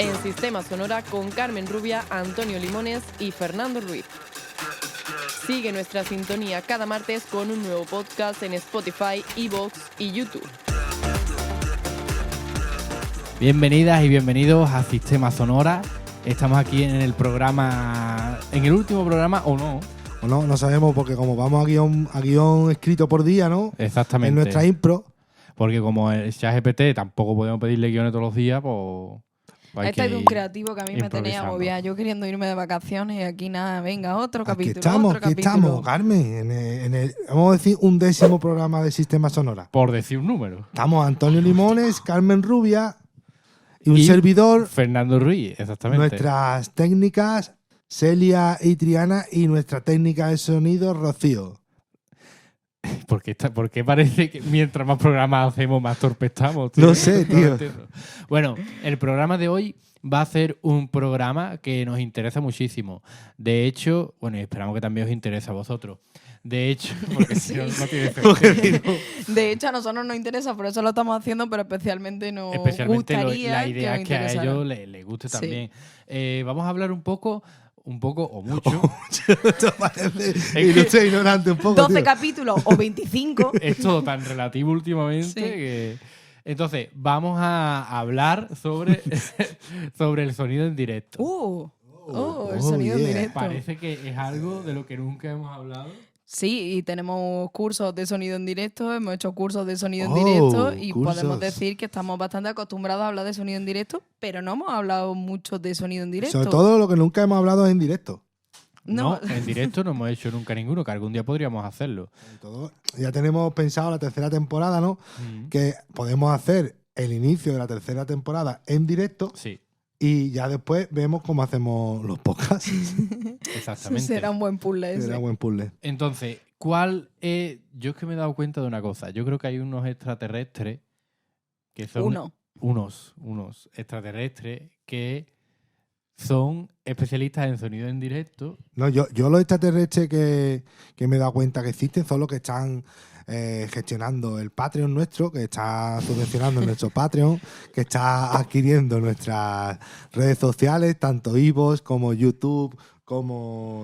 En Sistema Sonora con Carmen Rubia, Antonio Limones y Fernando Ruiz. Sigue nuestra sintonía cada martes con un nuevo podcast en Spotify, iVoox y YouTube. Bienvenidas y bienvenidos a Sistema Sonora. Estamos aquí en el programa, en el último programa o no. O no sabemos porque como vamos a guión escrito por día, ¿no? Exactamente. En nuestra impro. Porque como el ChatGPT tampoco podemos pedirle guiones todos los días, pues... Este es de un creativo que a mí me tenía improvisando. agobiada. Yo queriendo irme de vacaciones y aquí nada, venga, otro Aquí capítulo, estamos, otro aquí capítulo. estamos, Carmen. Vamos a decir, 11º programa de Sistema Sonora. Por decir un número. Estamos Antonio Limones, Carmen Rubia y un Y servidor. Fernando Ruiz, exactamente. Nuestras técnicas, Celia y Triana, y nuestra técnica de sonido, Rocío. ¿Por qué parece que mientras más programas hacemos, más torpe estamos, tío? No sé, tío. entiendo. Bueno, el programa de hoy va a ser un programa que nos interesa muchísimo. De hecho, bueno, y esperamos que también os interese a vosotros. De hecho, porque si no, no tiene sentido. De hecho, a nosotros nos interesa, por eso lo estamos haciendo, pero especialmente nos Especialmente gustaría la idea que es que a interesara. ellos les guste Sí. también. Vamos a hablar un poco o mucho. Esto parece que- ilustre ignorante un poco, 12 tío. capítulos o 25. Es todo tan relativo últimamente Sí. que... Entonces, vamos a hablar sobre, sobre el sonido en directo. El sonido en yeah. directo. Parece que es algo de lo que nunca hemos hablado. Sí, y tenemos cursos de sonido en directo, hemos hecho cursos de sonido Oh, en directo y cursos. podemos decir que estamos bastante acostumbrados a hablar de sonido en directo, pero no hemos hablado mucho de sonido en directo. Sobre todo lo que nunca hemos hablado es en directo. No. No, en directo no hemos hecho nunca ninguno, que algún día podríamos hacerlo. Sobre todo, ya tenemos pensado la tercera temporada, ¿no? Que podemos hacer el inicio de la tercera temporada en directo Sí, y ya después vemos cómo hacemos los podcasts. exactamente. Será un buen puzzle ese. Era buen puzzle. Entonces, ¿cuál es...? Yo es que me he dado cuenta de una cosa. Yo creo que hay unos extraterrestres que son... Unos extraterrestres que son especialistas en sonido en directo. No, yo los extraterrestres que me he dado cuenta que existen son los que están gestionando el Patreon nuestro, que está subvencionando nuestro Patreon, que está adquiriendo nuestras redes sociales, tanto iVoox como YouTube, como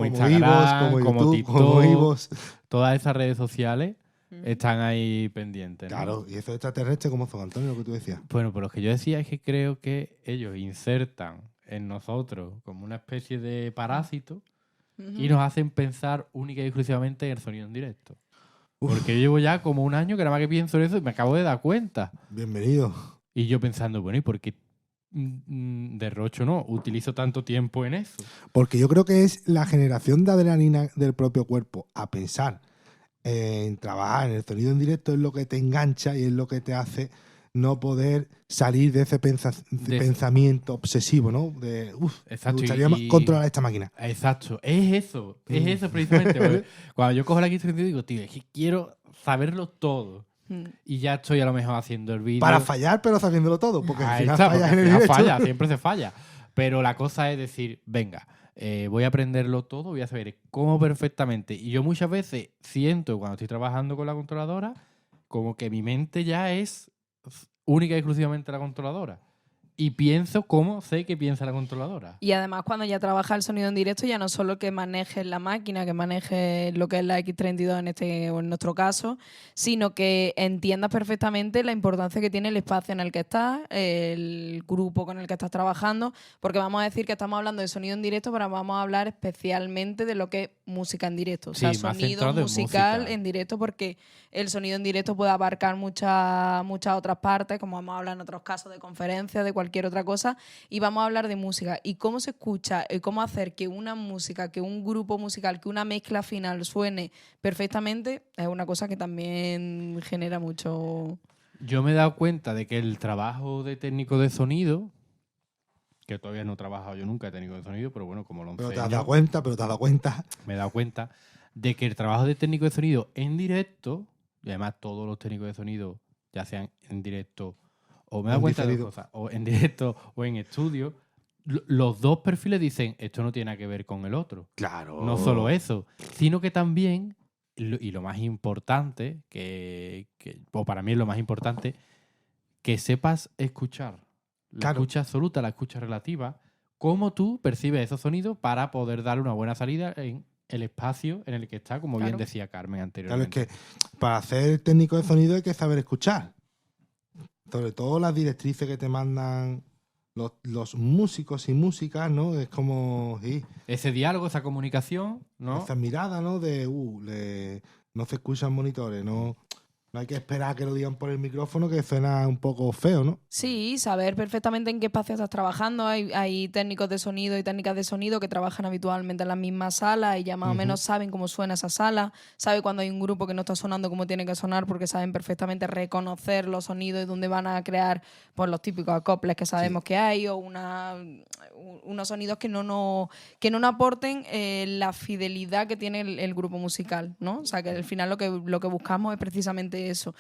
Instagram, iVoox, como como YouTube, TikTok. como iVoox. Todas esas redes sociales están ahí pendientes, ¿no? Claro, y esos extraterrestres, ¿cómo son, Antonio, lo que tú decías? Bueno, pues lo que yo decía es que creo que ellos insertan en nosotros como una especie de parásito y nos hacen pensar única y exclusivamente en el sonido en directo. Porque yo llevo ya como un año que nada más que pienso en eso y me acabo de dar cuenta. Bienvenido. Y yo pensando, bueno, ¿y por qué derrocho no? Utilizo tanto tiempo en eso. Porque yo creo que es la generación de adrenalina del propio cuerpo a pensar en trabajar en el sonido en directo es lo que te engancha y es lo que te hace no poder salir de ese pensamiento obsesivo, ¿no? De, me Exacto, gustaría y- controlar esta máquina. Exacto, es eso precisamente. Porque cuando yo cojo la quinta digo, tío, es que quiero saberlo todo. Y ya estoy a lo mejor haciendo el vídeo. Para fallar, pero sabiéndolo todo, porque al Ahí final está, fallas porque en el al final directo. falla, siempre se falla. Pero la cosa es decir, venga, voy a aprenderlo todo, voy a saber cómo perfectamente. Y yo muchas veces siento, cuando estoy trabajando con la controladora, como que mi mente ya es única y exclusivamente la controladora. Y pienso cómo sé que piensa la controladora. Y además, cuando ya trabaja el sonido en directo, ya no solo que manejes la máquina, que manejes lo que es la X32 en nuestro caso, sino que entiendas perfectamente la importancia que tiene el espacio en el que estás, el grupo con el que estás trabajando, porque vamos a decir que estamos hablando de sonido en directo, pero vamos a hablar especialmente de lo que es música en directo. O sea, Sí, más sonido centrado en musical música. en directo, porque el sonido en directo puede abarcar muchas otras partes, como hemos hablado en otros casos de conferencias, de cualquier otra cosa, y vamos a hablar de música y cómo se escucha y cómo hacer que una música, que un grupo musical, que una mezcla final suene perfectamente, es una cosa que también genera mucho... Yo me he dado cuenta de que el trabajo de técnico de sonido, que todavía no he trabajado yo nunca de técnico de sonido, pero bueno, como lo Pero te has enseño, dado cuenta, me he dado cuenta de que el trabajo de técnico de sonido en directo, y además todos los técnicos de sonido, ya sean en directo o me he dado En cuenta de dos diferido. cosas, o en directo o en estudio, los dos perfiles dicen esto no tiene nada que ver con el otro. Claro. No solo eso, sino que también, y lo más importante, o para mí es lo más importante, que sepas escuchar la Claro. escucha absoluta, la escucha relativa, cómo tú percibes esos sonidos para poder darle una buena salida en el espacio en el que está, como bien Claro. decía Carmen Claro, es anteriormente. que para ser técnico de sonido hay que saber escuchar. Sobre todo las directrices que te mandan los músicos y músicas, ¿no? Es como, sí, Ese diálogo, esa comunicación, ¿no? esa mirada, ¿no? No se escuchan monitores, no hay que esperar a que lo digan por el micrófono, que suena un poco feo, ¿no? Sí, saber perfectamente en qué espacio estás trabajando. Hay técnicos de sonido y técnicas de sonido que trabajan habitualmente en la misma sala y ya más o menos saben cómo suena esa sala, saben cuando hay un grupo que no está sonando cómo tiene que sonar porque saben perfectamente reconocer los sonidos y dónde van a crear pues, los típicos acoples que sabemos que hay o unos sonidos que no nos aporten la fidelidad que tiene el grupo musical, ¿no? O sea, que al final lo que buscamos es precisamente eso.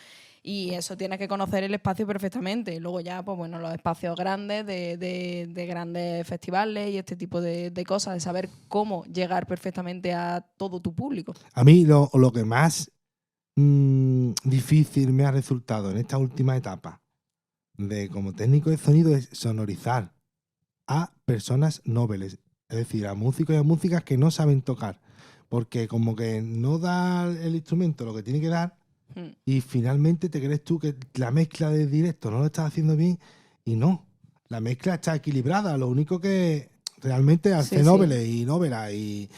Y eso tienes que conocer el espacio perfectamente. Luego ya, pues bueno, los espacios grandes de grandes festivales y este tipo de cosas, de saber cómo llegar perfectamente a todo tu público. A mí lo que más difícil me ha resultado en esta última etapa de como técnico de sonido es sonorizar a personas nobles, es decir, a músicos y a músicas que no saben tocar, porque como que no da el instrumento lo que tiene que dar y finalmente te crees tú que la mezcla de directo no lo estás haciendo bien y no, la mezcla está equilibrada, lo único que realmente al ser noveles y novelas y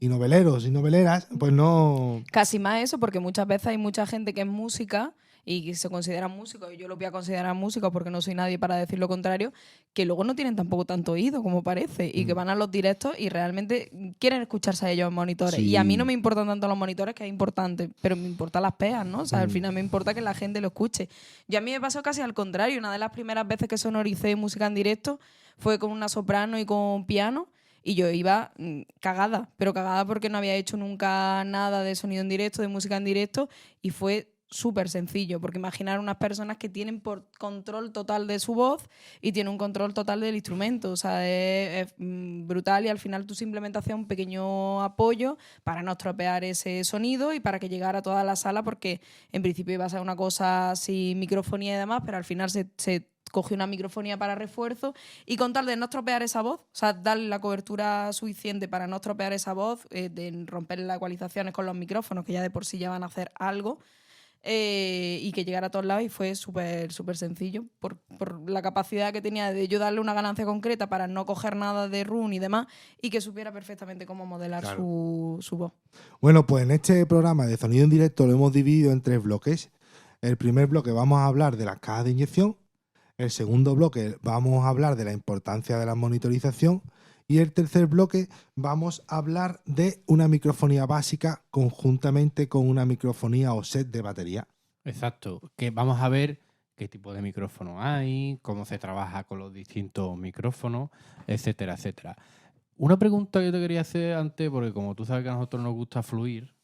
noveleros y noveleras, pues no... Casi más eso, porque muchas veces hay mucha gente que es música y que se considera músicos, y yo los voy a considerar músicos porque no soy nadie para decir lo contrario, que luego no tienen tampoco tanto oído como parece y que van a los directos y realmente quieren escucharse a ellos en monitores. Sí. Y a mí no me importan tanto los monitores, que es importante, pero me importan las peas, ¿no? O sea, al final me importa que la gente lo escuche. Yo a mí me pasó casi al contrario. Una de las primeras veces que sonoricé música en directo fue con una soprano y con piano. Y yo iba cagada, pero cagada porque no había hecho nunca nada de sonido en directo, de música en directo, y fue súper sencillo, porque imaginar unas personas que tienen por control total de su voz y tienen un control total del instrumento, o sea, es brutal y al final tú simplemente hacías un pequeño apoyo para no estropear ese sonido y para que llegara a toda la sala, porque en principio iba a ser una cosa sin microfonía y demás, pero al final se cogió una microfonía para refuerzo y con tal de no estropear esa voz, o sea, darle la cobertura suficiente para no estropear esa voz, de romper las ecualizaciones con los micrófonos, que ya de por sí ya van a hacer algo, y que llegara a todos lados y fue súper sencillo por la capacidad que tenía de yo darle una ganancia concreta para no coger nada de run y demás y que supiera perfectamente cómo modelar su voz. Bueno, pues en este programa de sonido en directo lo hemos dividido en 3 bloques. El primer bloque vamos a hablar de las cajas de inyección. El segundo bloque vamos a hablar de la importancia de la monitorización y el tercer bloque vamos a hablar de una microfonía básica conjuntamente con una microfonía o set de batería. Exacto, que vamos a ver qué tipo de micrófono hay, cómo se trabaja con los distintos micrófonos, etcétera, etcétera. Una pregunta que yo te quería hacer antes, porque como tú sabes que a nosotros nos gusta fluir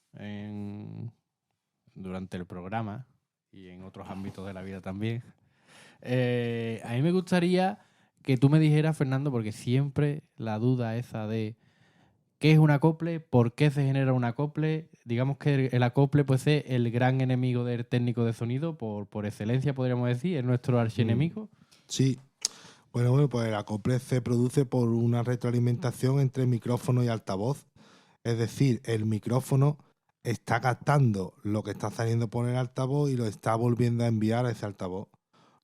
durante el programa y en otros ámbitos de la vida también, a mí me gustaría que tú me dijeras, Fernando, porque siempre la duda esa de qué es un acople, por qué se genera un acople. Digamos que el acople pues, es el gran enemigo del técnico de sonido, por excelencia podríamos decir, es nuestro archienemigo. Sí. Bueno, pues el acople se produce por una retroalimentación entre micrófono y altavoz. Es decir, el micrófono está captando lo que está saliendo por el altavoz y lo está volviendo a enviar a ese altavoz.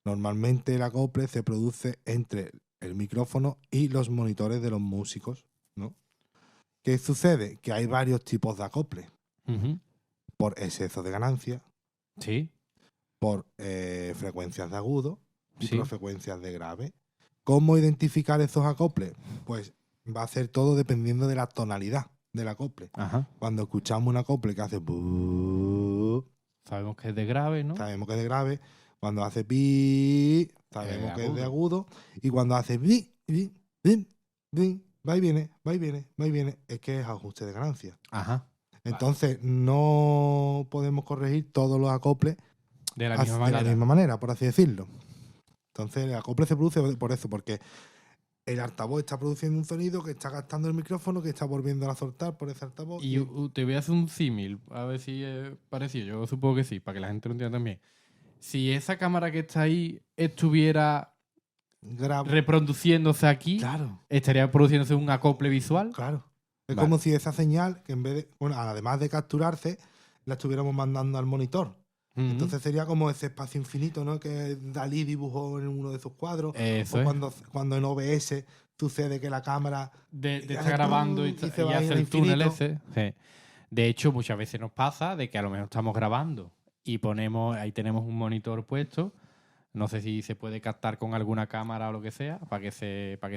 Normalmente el acople se produce entre el micrófono y los monitores de los músicos, ¿no? ¿Qué sucede? Que hay varios tipos de acople. Por exceso de ganancia, Sí. por frecuencias de agudo y Sí. por frecuencias de grave. ¿Cómo identificar esos acoples? Pues va a ser todo dependiendo de la tonalidad del acople. Ajá. Cuando escuchamos un acople que hace buh, Sabemos que es de grave, ¿no? sabemos que es de grave. Cuando hace pi, sabemos que es de agudo. Y cuando hace bi, va y viene, va y viene, va y viene, es que es ajuste de ganancia. Ajá. Entonces, no podemos corregir todos los acoples De la de misma manera. la misma manera, por así decirlo. Entonces, el acople se produce por eso, porque el altavoz está produciendo un sonido que está gastando el micrófono, que está volviendo a soltar por ese altavoz. Y te voy a hacer un símil, a ver si es parecido. Yo supongo que sí, para que la gente lo entienda también. Si esa cámara que está ahí estuviera reproduciéndose aquí, Claro, estaría produciéndose un acople visual. claro. Es Vale. como si esa señal, que en vez de, bueno, además de capturarse, la estuviéramos mandando al monitor. Ujú. Entonces sería como ese espacio infinito, ¿no? Que Dalí dibujó en uno de sus cuadros. Eso O es. cuando en OBS sucede que la cámara De y estar hace grabando tum, y se y va ahí hace al el túnel infinito. ese. Sí. De hecho, muchas veces nos pasa de que a lo mejor estamos grabando y ahí tenemos un monitor puesto. No sé si se puede captar con alguna cámara o lo que sea para que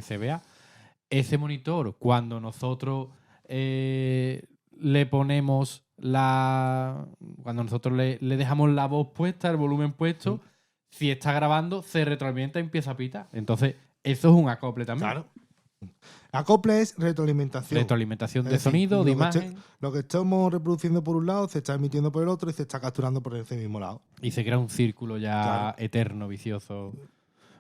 se vea. Ese monitor, cuando nosotros le ponemos cuando nosotros le dejamos la voz puesta, el volumen puesto, si está grabando, se retroalimenta y empieza a pitar. Entonces, eso es un acople también. Claro. Acople es retroalimentación. Retroalimentación Es de decir, sonido, de lo que imagen. lo que estamos reproduciendo por un lado se está emitiendo por el otro y se está capturando por ese mismo lado. Y se crea un círculo ya Claro. eterno, vicioso.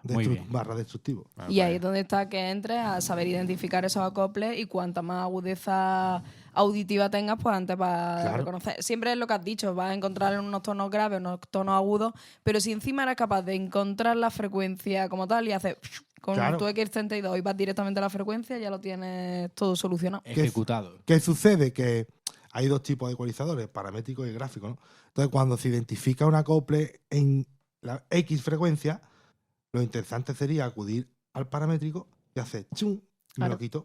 Muy bien. Barra destructivo. Y ahí es donde está que entres a saber identificar esos acoples y cuanta más agudeza auditiva tengas, pues antes vas a Claro. reconocer. Siempre es lo que has dicho, vas a encontrar unos tonos graves, unos tonos agudos, pero si encima eres capaz de encontrar la frecuencia como tal y haces con Claro. tu X32 y vas directamente a la frecuencia, ya lo tienes todo solucionado. Ejecutado. ¿Qué sucede? Que hay dos tipos de ecualizadores, paramétrico y gráfico, ¿no? Entonces, cuando se identifica un acople en la X frecuencia, lo interesante sería acudir al paramétrico y hacer chum, me Claro. lo quito.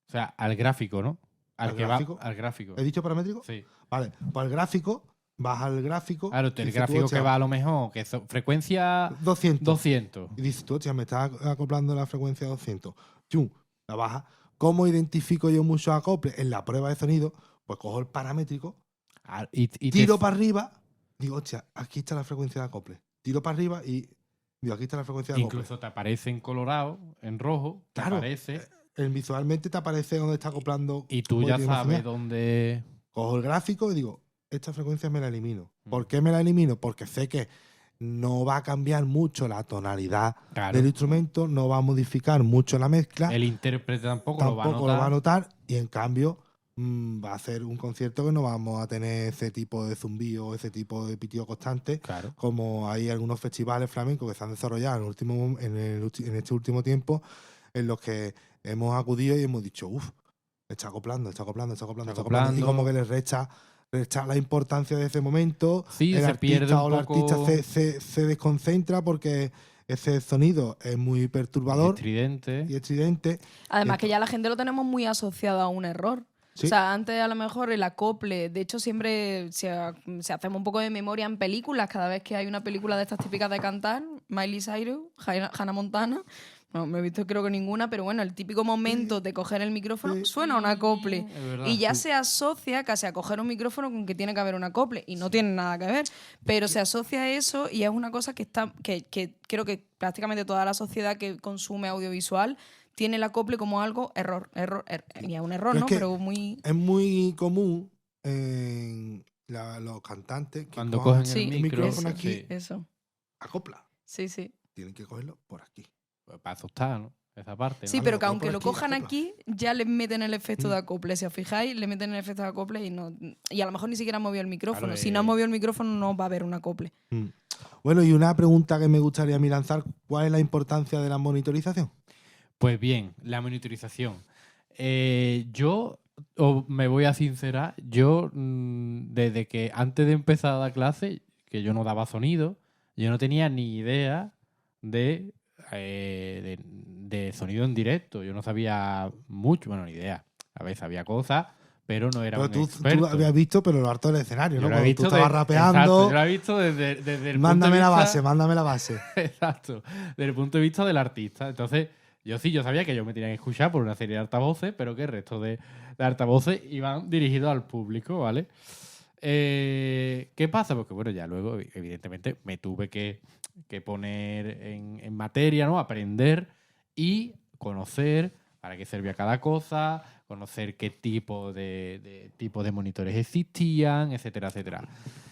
O sea, al gráfico, ¿no? ¿Al Que gráfico? va al gráfico. ¿He dicho paramétrico? Sí. Vale, pues al gráfico, vas al gráfico. Claro, y el dices tú, gráfico hostia, que va a lo mejor, que frecuencia 200. 200. Y dices tú, hostia, me está acoplando la frecuencia 200. Chum, la baja. ¿Cómo identifico yo muchos acoples? En la prueba de sonido, pues cojo el paramétrico, Ah, y tiro para arriba, digo, hostia, aquí está la frecuencia de acople. Tiro para arriba y digo, aquí está la frecuencia de acople. incluso te aparece en colorado, en rojo, te Claro. aparece Visualmente te aparece dónde está acoplando. y tú cómo ya tiene una sabes señal. dónde... Cojo el gráfico y digo, esta frecuencia me la elimino. Mm. ¿Por qué me la elimino? Porque sé que no va a cambiar mucho la tonalidad Claro. del instrumento, no va a modificar mucho la mezcla, El intérprete tampoco lo tampoco va a notar. y en cambio va a ser un concierto que no vamos a tener ese tipo de zumbido, ese tipo de pitido constante, Claro. como hay algunos festivales flamencos que se han desarrollado en este último tiempo, en los que hemos acudido y hemos dicho, uff, está acoplando. Y como que les resta la importancia de ese momento. Sí, el se pierde artista un o la poco... artista se desconcentra porque ese sonido es muy perturbador estridente. y estridente. Además que ya la gente lo tenemos muy asociado a un error. Sí. O sea, antes a lo mejor el acople, de hecho siempre si hacemos un poco de memoria en películas, cada vez que hay una película de estas típicas de cantar, Miley Cyrus, Hannah Montana, no me he visto creo que ninguna, pero bueno, el típico momento de coger el micrófono Sí. suena un acople. Es verdad. Y ya se asocia casi a coger un micrófono con que tiene que haber un acople. Y no tiene nada que ver. Pero se asocia a eso y es una cosa que creo que prácticamente toda la sociedad que consume audiovisual tiene el acople como algo error. Y es un error, Pero es ¿no? que Pero muy... Es muy común en los cantantes que Cuando cojan cogen Sí, el el micrófono micro, aquí, sí. Eso. acopla. Sí. Tienen que cogerlo por aquí. Pues para asustar, ¿no? Esa parte, ¿no? Sí, Vale, pero lo que pongo aunque por lo aquí, cojan acopla. aquí, ya le meten el efecto Mm. de acople. Si os fijáis, le meten el efecto de acople y a lo mejor ni siquiera han movido el micrófono. Claro, Si no han movido el micrófono, no va a haber un acople. Bueno, y una pregunta que me gustaría a mí lanzar, ¿cuál es la importancia de la monitorización? Pues bien, la monitorización. Me voy a sincerar, desde que antes de empezar a dar clase, que yo no daba sonido, yo no tenía ni idea de sonido en directo. Yo no sabía mucho, bueno, ni idea. A veces sabía cosas, pero no era Pero un tú experto. habías visto, pero lo harto del escenario, Yo ¿no? lo he Cuando visto tú estabas exacto, rapeando, yo lo he visto desde el mándame la punto de base, vista, mándame la base. Exacto, desde el punto de vista del artista. Entonces, yo sabía que yo me tenía que escuchar por una serie de altavoces, pero que el resto de altavoces iban dirigidos al público, ¿vale? ¿Qué pasa? Porque bueno, ya luego, evidentemente, me tuve que poner en materia, ¿no? Aprender y conocer para qué servía cada cosa, conocer qué tipo de monitores existían, etcétera, etcétera.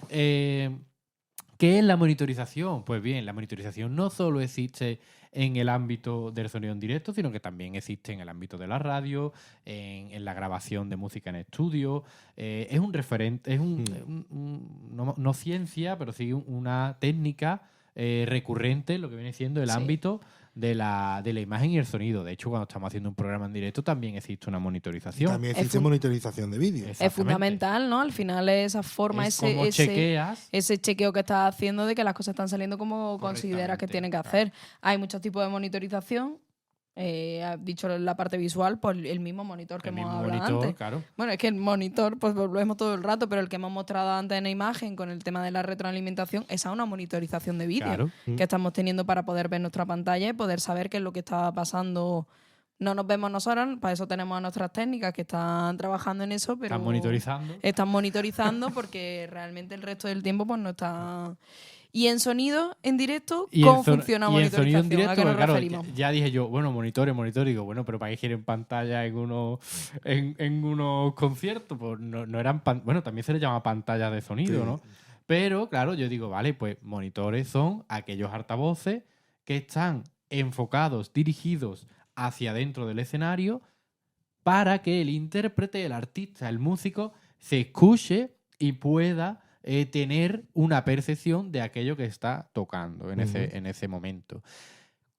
¿Qué es la monitorización? Pues bien, la monitorización no solo existe en el ámbito del sonido en directo, sino que también existe en el ámbito de la radio, en la grabación de música en estudio. Es un referente, es no ciencia, pero sí una técnica recurrente lo que viene siendo el Sí. ámbito de la imagen y el sonido. De hecho, cuando estamos haciendo un programa en directo también existe una monitorización. También Es existe fun- monitorización de vídeo. Es fundamental, ¿no? Al final esa forma, Es como chequeas. ese chequeo que estás haciendo de que las cosas están saliendo como consideras que Correctamente, tienen que claro. hacer. Hay muchos tipos de monitorización. Has dicho la parte visual, pues el mismo monitor que El hemos mismo hablado monitor, antes. claro. Bueno, es que el monitor, pues volvemos todo el rato, pero el que hemos mostrado antes en la imagen con el tema de la retroalimentación, esa es una monitorización de vídeo Claro. que estamos teniendo para poder ver nuestra pantalla y poder saber qué es lo que está pasando. No nos vemos nosotros, para eso tenemos a nuestras técnicas que están trabajando en eso, pero Están monitorizando. están monitorizando porque realmente el resto del tiempo pues no está. Y en sonido, en directo, ¿cómo funciona y en monitorización? sonido en directo, ¿A qué nos porque, claro, referimos? ya dije yo, bueno, monitor, digo, bueno, pero ¿para qué quieren pantalla en unos conciertos? Pues no eran bueno, también se les llama pantallas de sonido, Sí. ¿no? Pero, claro, yo digo, vale, pues monitores son aquellos altavoces que están enfocados, dirigidos hacia dentro del escenario para que el intérprete, el artista, el músico se escuche y pueda tener una percepción de aquello que está tocando en ese momento.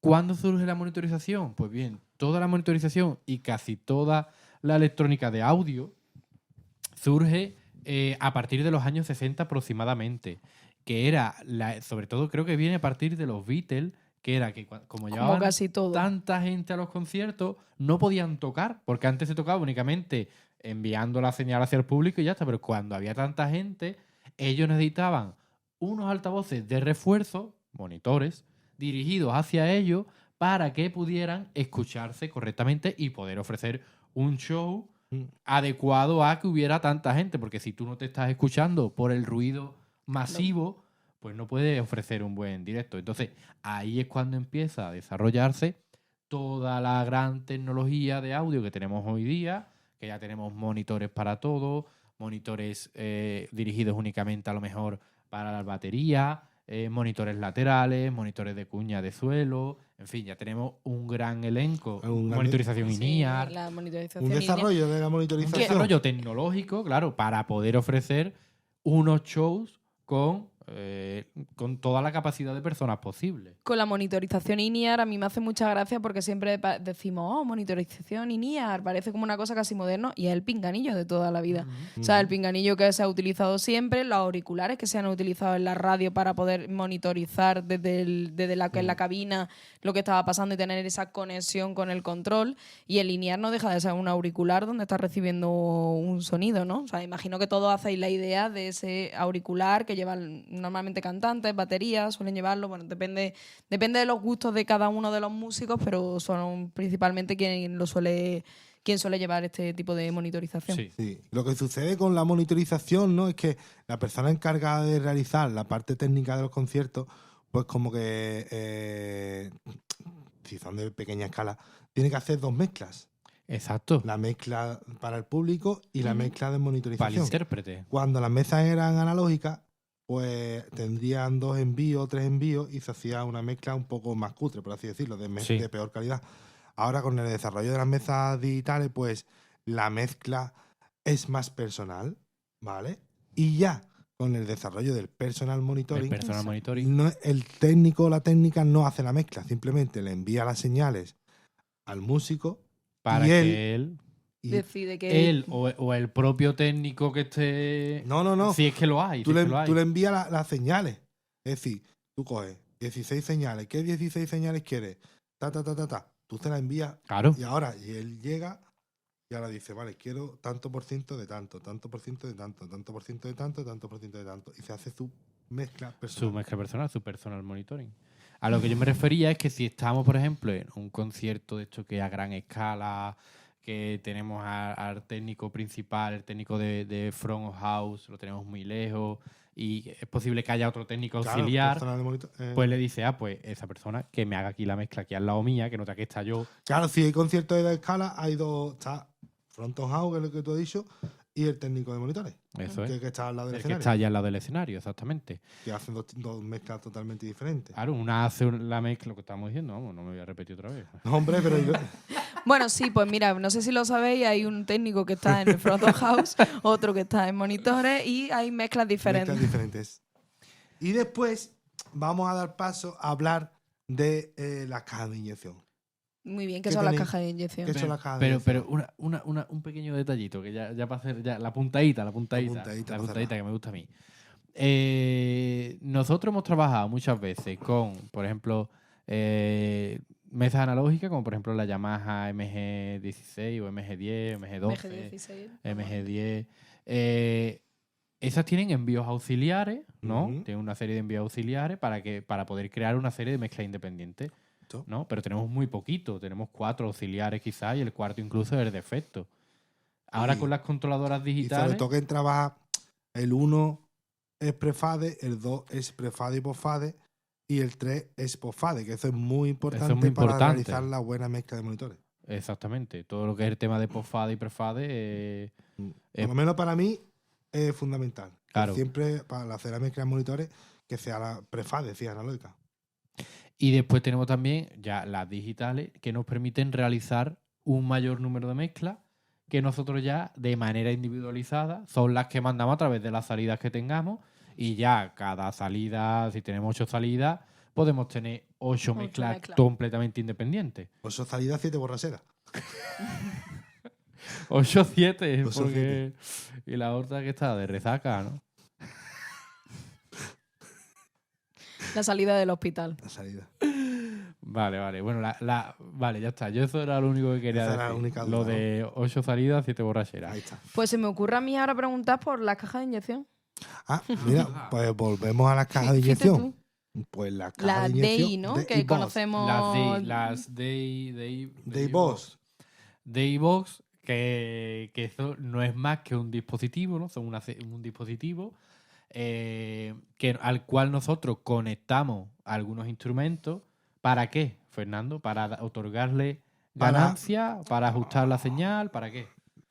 ¿Cuándo surge la monitorización? Pues bien, toda la monitorización y casi toda la electrónica de audio surge a partir de los años 60 aproximadamente, que era, sobre todo creo que viene a partir de los Beatles, que era que como llevaban casi todo. tanta gente a los conciertos, no podían tocar, porque antes se tocaba únicamente enviando la señal hacia el público y ya está, pero cuando había tanta gente, ellos necesitaban unos altavoces de refuerzo, monitores, dirigidos hacia ellos para que pudieran escucharse correctamente y poder ofrecer un show adecuado a que hubiera tanta gente, porque si tú no te estás escuchando por el ruido masivo, pues no puedes ofrecer un buen directo. Entonces, ahí es cuando empieza a desarrollarse toda la gran tecnología de audio que tenemos hoy día, que ya tenemos monitores para todo, monitores dirigidos únicamente a lo mejor para las baterías, monitores laterales, monitores de cuña de suelo, en fin, ya tenemos un gran elenco, monitorización INEAR, la monitorización Un desarrollo de la un monitorización. desarrollo tecnológico, claro, para poder ofrecer unos shows con toda la capacidad de personas posible. Con la monitorización INEAR a mí me hace mucha gracia porque siempre decimos, oh, monitorización INEAR, parece como una cosa casi moderna y es el pinganillo de toda la vida. O sea, el pinganillo que se ha utilizado siempre, los auriculares que se han utilizado en la radio para poder monitorizar desde la que es la cabina lo que estaba pasando y tener esa conexión con el control. Y el INEAR no deja de ser un auricular donde estás recibiendo un sonido, ¿no? O sea, imagino que todos hacéis la idea de ese auricular que llevan normalmente cantantes, baterías, suelen llevarlo, bueno, depende de los gustos de cada uno de los músicos, pero son principalmente quien suele llevar este tipo de monitorización. Sí. Sí. Lo que sucede con la monitorización, ¿no? Es que la persona encargada de realizar la parte técnica de los conciertos, pues como que, si son de pequeña escala, tiene que hacer dos mezclas. Exacto. La mezcla para el público y la mezcla de Para el monitorización. intérprete. Cuando las mesas eran analógicas, pues tendrían 2 envíos, 3 envíos y se hacía una mezcla un poco más cutre, por así decirlo, Sí. de peor calidad. Ahora con el desarrollo de las mesas digitales, pues la mezcla es más personal, ¿vale? Y ya con el desarrollo del personal monitoring, El personal monitoring. el técnico o la técnica no hace la mezcla, simplemente le envía las señales al músico Para y que él Decide que o el propio técnico que esté... No. Si es que lo hay. Tú si es que lo hay. le envías las señales. Es decir, tú coges 16 señales. ¿Qué 16 señales quieres? Ta. Tú te las envías Claro. y él llega y ahora dice, vale, quiero tanto por ciento de tanto, tanto por ciento de tanto, tanto por ciento de tanto, tanto por ciento de tanto. Y se hace su mezcla Su personal. mezcla personal, su personal monitoring. A lo que yo me refería es que si estamos, por ejemplo, en un concierto de esto que a gran escala, que tenemos al técnico principal, el técnico de front of house, lo tenemos muy lejos, y es posible que haya otro técnico Claro, auxiliar, personal de pues le dice, pues esa persona que me haga aquí la mezcla aquí al lado mía, que nota que está yo. Claro, si hay conciertos de dos escalas, hay dos. Está front of house, que es lo que tú has dicho, y el técnico de monitores, Eso es. que está al lado del El que escenario. está allá al lado del escenario, exactamente. Que hacen dos mezclas totalmente diferentes. Claro, una hace la mezcla, lo que estamos diciendo, vamos, no me voy a repetir otra vez. No, hombre, pero Bueno, sí, pues mira, no sé si lo sabéis, hay un técnico que está en el front of house, otro que está en monitores y hay mezclas diferentes. mezclas diferentes. Y después, vamos a dar paso a hablar de las cajas de inyección. Muy bien, que ¿Qué son las tenéis? cajas de inyección. ¿Qué son las cajas de Pero inyección? un pequeño detallito, que ya para hacer ya la puntadita puntadita para cerrar. que me gusta a mí. Nosotros hemos trabajado muchas veces con, por ejemplo, mesas analógicas, como por ejemplo la Yamaha MG16 o MG10, MG12, MG16. MG10. Esas tienen envíos auxiliares, ¿no? Ujú. Tienen una serie de envíos auxiliares para poder crear una serie de mezclas independientes, ¿no? Pero tenemos muy poquito, tenemos 4 auxiliares quizás y el cuarto incluso es defecto. Ahora Y- con las controladoras Y sobre digitales... todo que trabaja el 1 es prefade, el 2 es prefade y postfade y el 3 es postfade, que eso es muy importante, muy para importante. realizar la buena mezcla de monitores. Exactamente. Todo lo que es el tema de postfade y prefade... Por lo menos para mí es fundamental. Que Claro. siempre para hacer la mezcla de monitores que sea la prefade, decía analógica. Y después tenemos también ya las digitales que nos permiten realizar un mayor número de mezclas que nosotros ya de manera individualizada son las que mandamos a través de las salidas que tengamos y ya cada salida, si tenemos 8 salidas, podemos tener 8 mezclas mezclas. completamente independientes. 8 salidas, 7 borraseras. 8 7 8, porque... Y la otra que está de resaca, ¿no? La salida del hospital. La salida. Vale. Bueno, vale, ya está. Yo eso era lo único que quería Esa era la decir. única Lo duda, de 8 salidas, 7 borracheras. Ahí está. Pues se me ocurre a mí ahora preguntar por las cajas de inyección. Ah, mira, pues volvemos a las cajas de Fíjate inyección. tú. Pues las cajas Las de inyección. DI, ¿no? DI Que Box. conocemos. Las DI Box. Box, que eso no es más que un dispositivo, ¿no? Son un dispositivo al cual nosotros conectamos algunos instrumentos. ¿Para qué, Fernando? ¿Para otorgarle ganancia? ¿Para ajustar la señal? ¿Para qué?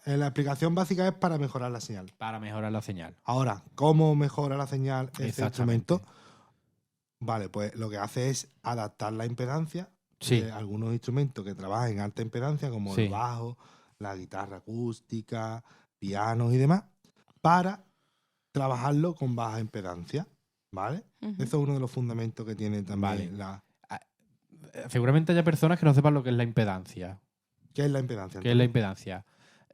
La aplicación básica es para mejorar la señal. Para mejorar la señal. Ahora, ¿cómo mejora la señal este Exactamente. instrumento? Vale, pues lo que hace es adaptar la impedancia Sí. de algunos instrumentos que trabajan en alta impedancia, como Sí. el bajo, la guitarra acústica, pianos y demás, para trabajarlo con baja impedancia. ¿Vale? Ujú. Eso es uno de los fundamentos que tiene también Vale. Seguramente haya personas que no sepan lo que es la impedancia. ¿Qué es la impedancia? ¿Qué es la Antonio? impedancia?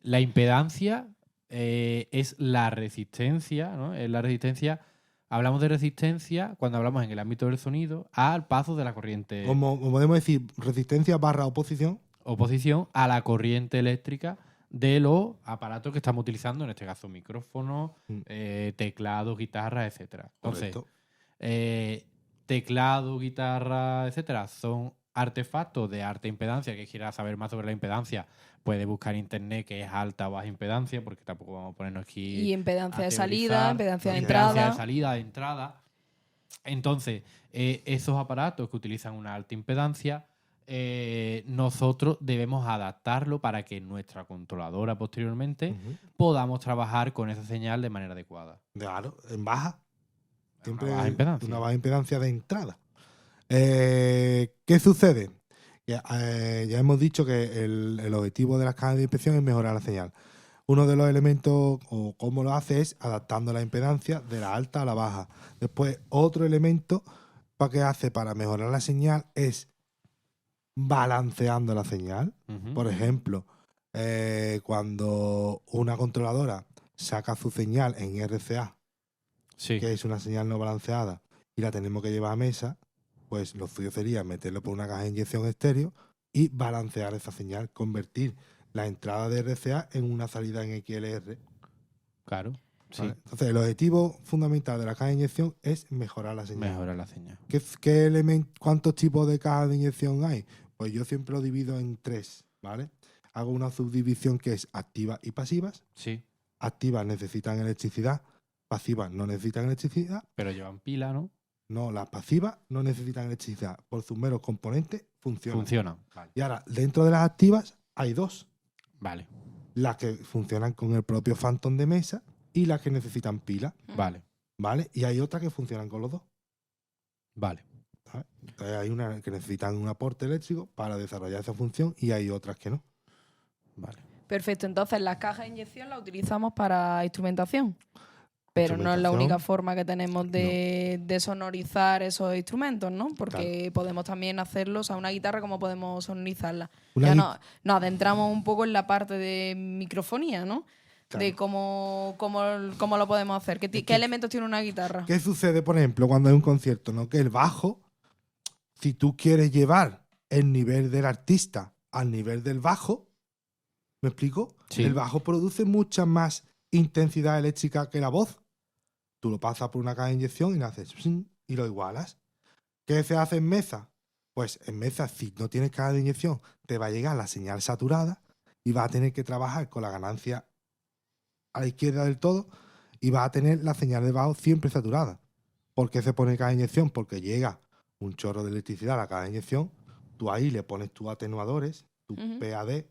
La impedancia es la resistencia, ¿no? Es la resistencia. Hablamos de resistencia cuando hablamos en el ámbito del sonido al paso de la corriente Como podemos decir, resistencia barra oposición. oposición a la corriente eléctrica de los aparatos que estamos utilizando, en este caso micrófonos, teclados, guitarras, etcétera. Entonces, Correcto. teclado, guitarra, etcétera, son artefactos de alta impedancia. Que quiera saber más sobre la impedancia puede buscar en internet que es alta o baja impedancia, porque tampoco vamos a ponernos aquí Y impedancia a de salida, teorizar. impedancia de Impedancia entrada. de salida, de entrada. Entonces, esos aparatos que utilizan una alta impedancia, nosotros debemos adaptarlo para que nuestra controladora posteriormente Ujú. podamos trabajar con esa señal de manera adecuada. Claro, en baja. Siempre Una baja impedancia. Una baja impedancia de entrada. ¿Qué sucede? Ya hemos dicho que el objetivo de las cajas de inspección es mejorar la señal. Uno de los elementos, o cómo lo hace, es adaptando la impedancia de la alta a la baja. Después, otro elemento que hace para mejorar la señal es balanceando la señal. Ujú. Por ejemplo, cuando una controladora saca su señal en RCA, Sí. que es una señal no balanceada, y la tenemos que llevar a mesa, pues lo suyo sería meterlo por una caja de inyección estéreo y balancear esa señal, convertir la entrada de RCA en una salida en XLR. Claro. Sí. ¿Vale? Entonces, el objetivo fundamental de la caja de inyección es mejorar la señal. Mejora la señal. ¿Cuántos tipos de cajas de inyección hay? Pues yo siempre lo divido en 3, ¿vale? Hago una subdivisión que es activas y pasivas. Sí. Activas necesitan electricidad, pasivas no necesitan electricidad. Pero llevan pila, ¿no? No, las pasivas no necesitan electricidad. Por sus meros componentes funcionan. Funcionan. Vale. Y ahora, dentro de las activas hay 2. Vale. Las que funcionan con el propio Phantom de mesa y las que necesitan pila, Vale. ¿vale? Y hay otras que funcionan con los dos. Vale. ¿Vale? Entonces hay unas que necesitan un aporte eléctrico para desarrollar esa función y hay otras que no. Vale. Perfecto, entonces las cajas de inyección las utilizamos para instrumentación. Pero no es la Instrumentación. única forma que tenemos de sonorizar esos instrumentos, ¿no? Porque podemos también hacerlo, o sea, una guitarra, ¿cómo podemos sonorizarla? Una Ya gui- nos adentramos un poco en la parte de microfonía, ¿no? Claro. De cómo lo podemos hacer. ¿Qué elementos tiene una guitarra? ¿Qué sucede, por ejemplo, cuando hay un concierto? ¿No? Que el bajo, si tú quieres llevar el nivel del artista al nivel del bajo, ¿me explico? Sí. El bajo produce mucha más intensidad eléctrica que la voz. Tú lo pasas por una caja de inyección y le haces psing, y lo igualas. ¿Qué se hace en mesa? Pues en mesa, si no tienes caja de inyección, te va a llegar la señal saturada y vas a tener que trabajar con la ganancia a la izquierda del todo y vas a tener la señal de bajo siempre saturada. ¿Por qué se pone caja de inyección? Porque llega un chorro de electricidad a la caja de inyección, tú ahí le pones tus atenuadores, tu Ujú. PAD,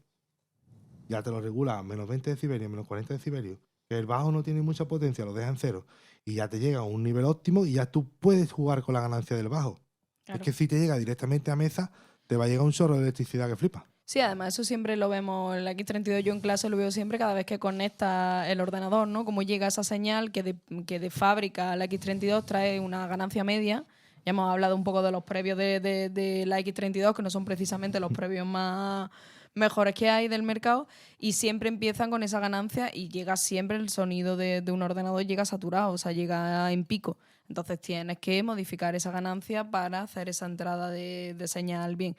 ya te lo regula a menos 20 decibelios, menos 40 decibelios, que el bajo no tiene mucha potencia, lo deja en cero, y ya te llega a un nivel óptimo y ya tú puedes jugar con la ganancia del bajo. Claro. Es que si te llega directamente a mesa, te va a llegar un chorro de electricidad que flipa. Sí, además eso siempre lo vemos, el X32 yo en clase lo veo siempre cada vez que conecta el ordenador, ¿no? Cómo llega esa señal que de fábrica la X32 trae una ganancia media. Ya hemos hablado un poco de los previos de la X32, que no son precisamente los previos más mejores que hay del mercado, y siempre empiezan con esa ganancia y llega siempre el sonido de un ordenador, llega saturado, o sea, llega en pico. Entonces tienes que modificar esa ganancia para hacer esa entrada de señal bien.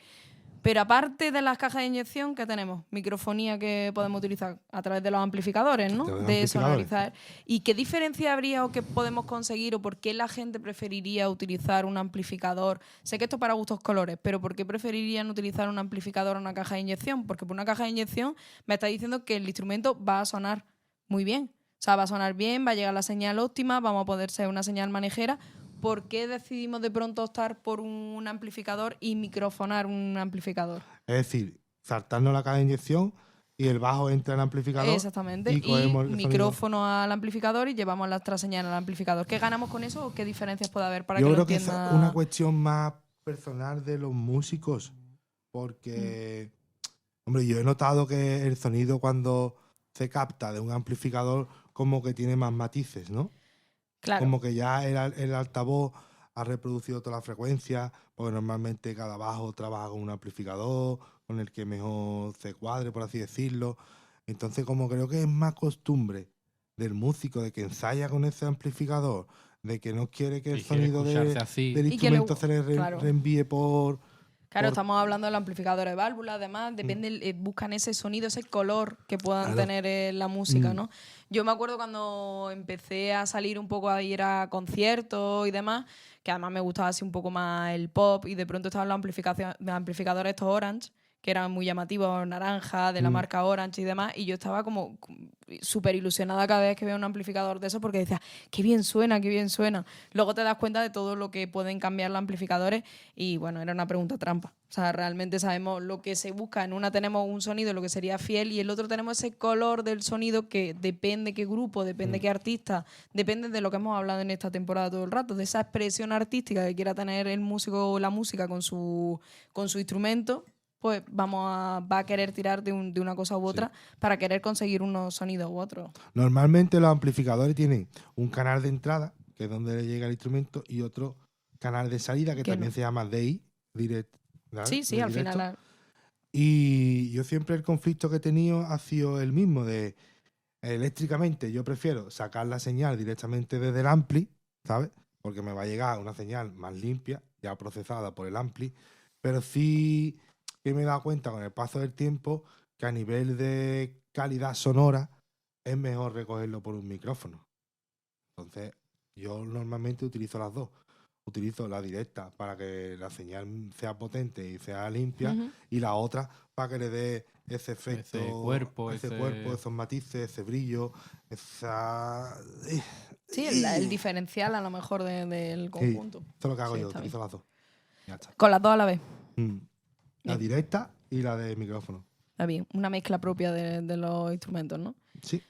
Pero aparte de las cajas de inyección, ¿qué tenemos? Microfonía que podemos utilizar a través de los amplificadores, ¿no? De los De amplificadores. sonorizar. ¿Y qué diferencia habría o qué podemos conseguir o por qué la gente preferiría utilizar un amplificador? Sé que esto es para gustos colores, pero ¿por qué preferirían utilizar un amplificador o una caja de inyección? Porque por una caja de inyección me está diciendo que el instrumento va a sonar muy bien. O sea, va a sonar bien, va a llegar la señal óptima, vamos a poder ser una señal manejera. ¿Por qué decidimos de pronto optar por un amplificador y microfonar un amplificador? Es decir, saltarnos la caja de inyección y el bajo entra en el amplificador. Exactamente. Y Y cogemos el micrófono al amplificador y llevamos la otra señal al amplificador. ¿Qué ganamos con eso o qué diferencias puede haber para Yo que creo lo que es entienda? una cuestión más personal de los músicos, porque, hombre, yo he notado que el sonido cuando se capta de un amplificador como que tiene más matices, ¿no? Claro. Como que ya el altavoz ha reproducido toda la frecuencia, porque normalmente cada bajo trabaja con un amplificador, con el que mejor se cuadre, por así decirlo. Entonces, como creo que es más costumbre del músico de que ensaya con ese amplificador, de que no quiere que el Y quiere sonido escucharse así. del Y que le- instrumento se le claro. reenvíe por... Claro, por- estamos hablando del amplificador de válvulas, además, depende, buscan ese sonido, ese color que puedan Claro. tener en la música, Mm. ¿no? Yo me acuerdo cuando empecé a salir un poco a ir a conciertos y demás, que además me gustaba así un poco más el pop, y de pronto estaban los amplificadores estos Orange, que eran muy llamativos, naranja, de la marca Orange y demás, y yo estaba como súper ilusionada cada vez que veo un amplificador de esos porque decía, qué bien suena, qué bien suena. Luego te das cuenta de todo lo que pueden cambiar los amplificadores y bueno, era una pregunta trampa. O sea, realmente sabemos lo que se busca. En una tenemos un sonido, lo que sería fiel, y el otro tenemos ese color del sonido que depende qué grupo, depende qué artista, depende de lo que hemos hablado en esta temporada todo el rato, de esa expresión artística que quiera tener el músico o la música con su instrumento, pues va a querer tirar de una cosa u otra para querer conseguir unos sonidos u otros. Normalmente los amplificadores tienen un canal de entrada, que es donde le llega el instrumento, y otro canal de salida, que Que también no. se llama DI, direct. ¿vale? Sí, sí, De al directo. final. Y yo siempre el conflicto que he tenido ha sido el mismo, de eléctricamente yo prefiero sacar la señal directamente desde el ampli, ¿sabes? Porque me va a llegar una señal más limpia, ya procesada por el ampli, pero sí que me he dado cuenta con el paso del tiempo que a nivel de calidad sonora es mejor recogerlo por un micrófono. Entonces, yo normalmente utilizo las dos. Utilizo la directa para que la señal sea potente y sea limpia, Ujú. y la otra para que le dé ese efecto, Ese cuerpo, esos matices, ese brillo, esa... Sí, el diferencial a lo mejor del conjunto. Eso es lo que hago Sí, yo, está utilizo las dos. Ya está. Con las dos a la vez. La Bien. directa y la de micrófono. Está bien. Una mezcla propia de los instrumentos, ¿no? Sí.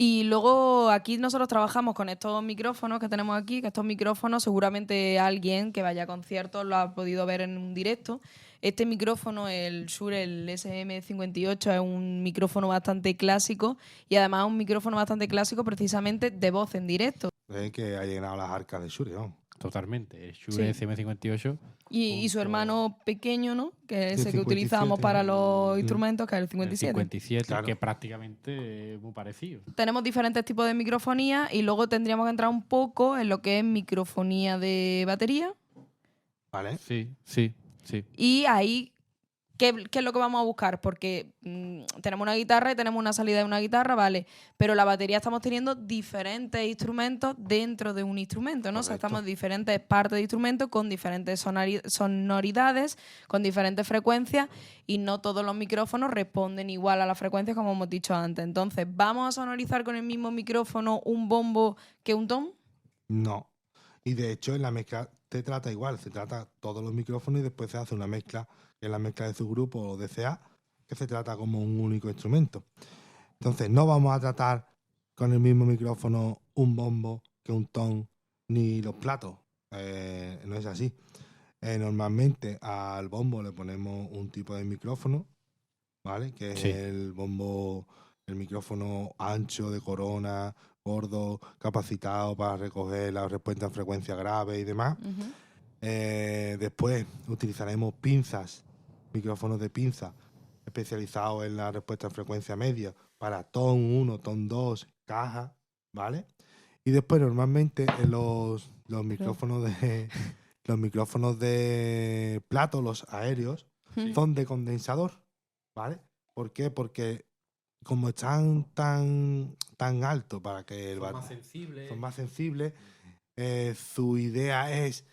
Y luego aquí nosotros trabajamos con estos micrófonos que tenemos aquí, que estos micrófonos seguramente alguien que vaya a conciertos lo ha podido ver en un directo. Este micrófono, el Shure, el SM58, es un micrófono bastante clásico y además un micrófono bastante clásico precisamente de voz en directo. Que ha llenado las arcas de Shure, ¿no? Totalmente. El Shure Sí. SM58. Y su junto- hermano pequeño, ¿no? Que es El ese que 57, utilizamos para los mm, instrumentos, que es el El 57. 57, Claro. que prácticamente es muy parecido. Tenemos diferentes tipos de microfonía y luego tendríamos que entrar un poco en lo que es microfonía de batería. ¿Vale? Sí, sí, sí. Y ahí, ¿qué es lo que vamos a buscar? Porque tenemos una guitarra y tenemos una salida de una guitarra, vale. Pero la batería estamos teniendo diferentes instrumentos dentro de un instrumento, ¿no? O sea, Correcto. estamos diferentes partes de instrumento con diferentes sonoridades, con diferentes frecuencias y no todos los micrófonos responden igual a las frecuencias como hemos dicho antes. Entonces, ¿vamos a sonorizar con el mismo micrófono un bombo que un tom? No. Y de hecho, en la mezcla se trata igual. Se trata todos los micrófonos y después se hace una mezcla, que es la mezcla de subgrupo o DCA, que se trata como un único instrumento. Entonces, no vamos a tratar con el mismo micrófono un bombo que un tom, ni los platos. No es así. Normalmente al bombo le ponemos un tipo de micrófono, ¿vale? Que es Sí. el bombo, el micrófono ancho de corona, gordo, capacitado para recoger la respuesta en frecuencia grave y demás. Ujú. Después utilizaremos pinzas, micrófonos de pinza especializados en la respuesta en frecuencia media para ton 1, ton 2, caja, ¿vale? Y después normalmente en los micrófonos de los micrófonos de plato, los aéreos, Sí. son de condensador, ¿vale? ¿Por qué? Porque como están tan altos para que el sensibles. son más sensibles, su idea es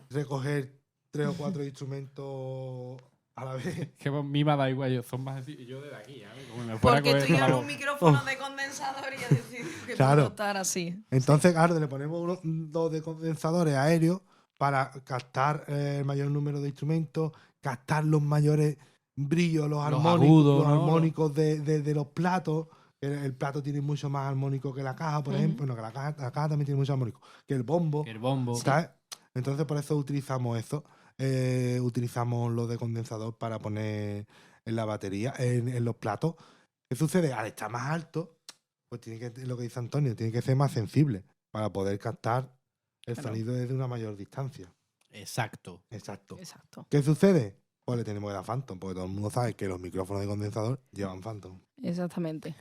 recoger 3 o 4 instrumentos a la vez. Que a mí me da igual, son más sensibles. Yo desde aquí, ¿sabes? Como me fuera a Porque coger estoy una en voz. un micrófono de condensador y he decidido que Claro. puedo estar así. Entonces, claro, le ponemos dos de condensadores aéreos para captar el mayor número de instrumentos, captar los mayores brillos, los armónicos, agudos, los ¿no? armónicos de los platos. El plato tiene mucho más armónico que la caja, por Ujú. ejemplo. No, que la caja también tiene mucho armónico. Que el bombo. El bombo. ¿Sabes? Entonces, por eso utilizamos eso. Utilizamos los de condensador para poner en la batería, en los platos. ¿Qué sucede? Al estar más alto, pues tiene que, lo que dice Antonio, tiene que ser más sensible para poder captar el Claro. sonido desde una mayor distancia. Exacto. Exacto. Exacto. ¿Qué sucede? Pues le tenemos que dar Phantom, porque todo el mundo sabe que los micrófonos de condensador llevan Phantom. Exactamente.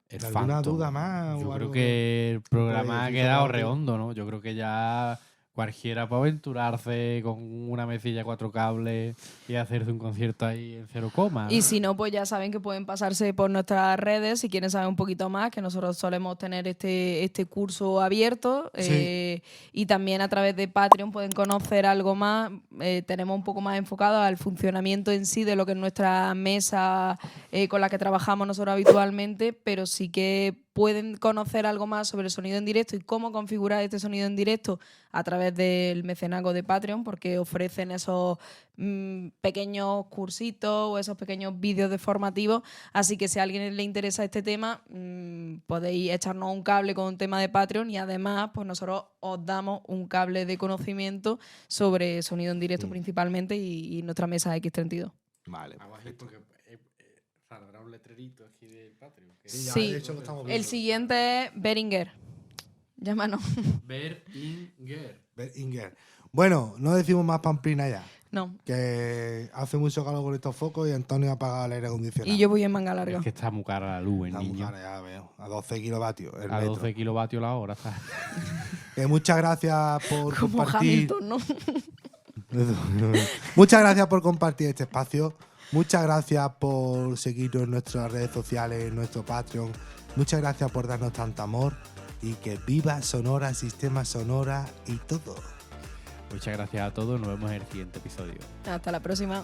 El ¿Alguna Phantom. duda más? Yo o creo algo que el programa ha decir quedado sobre algo? redondo, ¿no? Yo creo que ya cualquiera puede aventurarse con una mesilla, 4 cables y hacerse un concierto ahí en 0 coma. Y si no, pues ya saben que pueden pasarse por nuestras redes si quieren saber un poquito más, que nosotros solemos tener este curso abierto. Sí. Y también a través de Patreon pueden conocer algo más. Tenemos un poco más enfocado al funcionamiento en sí de lo que es nuestra mesa con la que trabajamos nosotros habitualmente, pero sí que pueden conocer algo más sobre el sonido en directo y cómo configurar este sonido en directo a través del mecenazgo de Patreon, porque ofrecen esos pequeños cursitos o esos pequeños vídeos de formativos. Así que si a alguien le interesa este tema, podéis echarnos un cable con un tema de Patreon y además pues nosotros os damos un cable de conocimiento sobre sonido en directo principalmente y nuestra mesa X32. Vale. Hago así porque saldrá un letrerito aquí del Patreon. Sí, ya, Sí. de hecho, lo estamos El viendo. siguiente es Beringer. Llámanos. Beringer. Inger. Bueno, no decimos más pamplina ya. No. Que hace mucho calor con estos focos y Antonio ha apagado el aire acondicionado. Y yo voy en manga larga. Es que está muy cara la luz, el Está muy niño. cara, ya veo. A 12 kilovatios. El A metro. 12 kilovatios la hora. Está. Muchas gracias por Como compartir. Hamilton, ¿no? Muchas gracias por compartir este espacio. Muchas gracias por seguirnos en nuestras redes sociales, en nuestro Patreon. Muchas gracias por darnos tanto amor. Y que viva Sonora, Sistema Sonora y todo. Muchas gracias a todos. Nos vemos en el siguiente episodio. Hasta la próxima.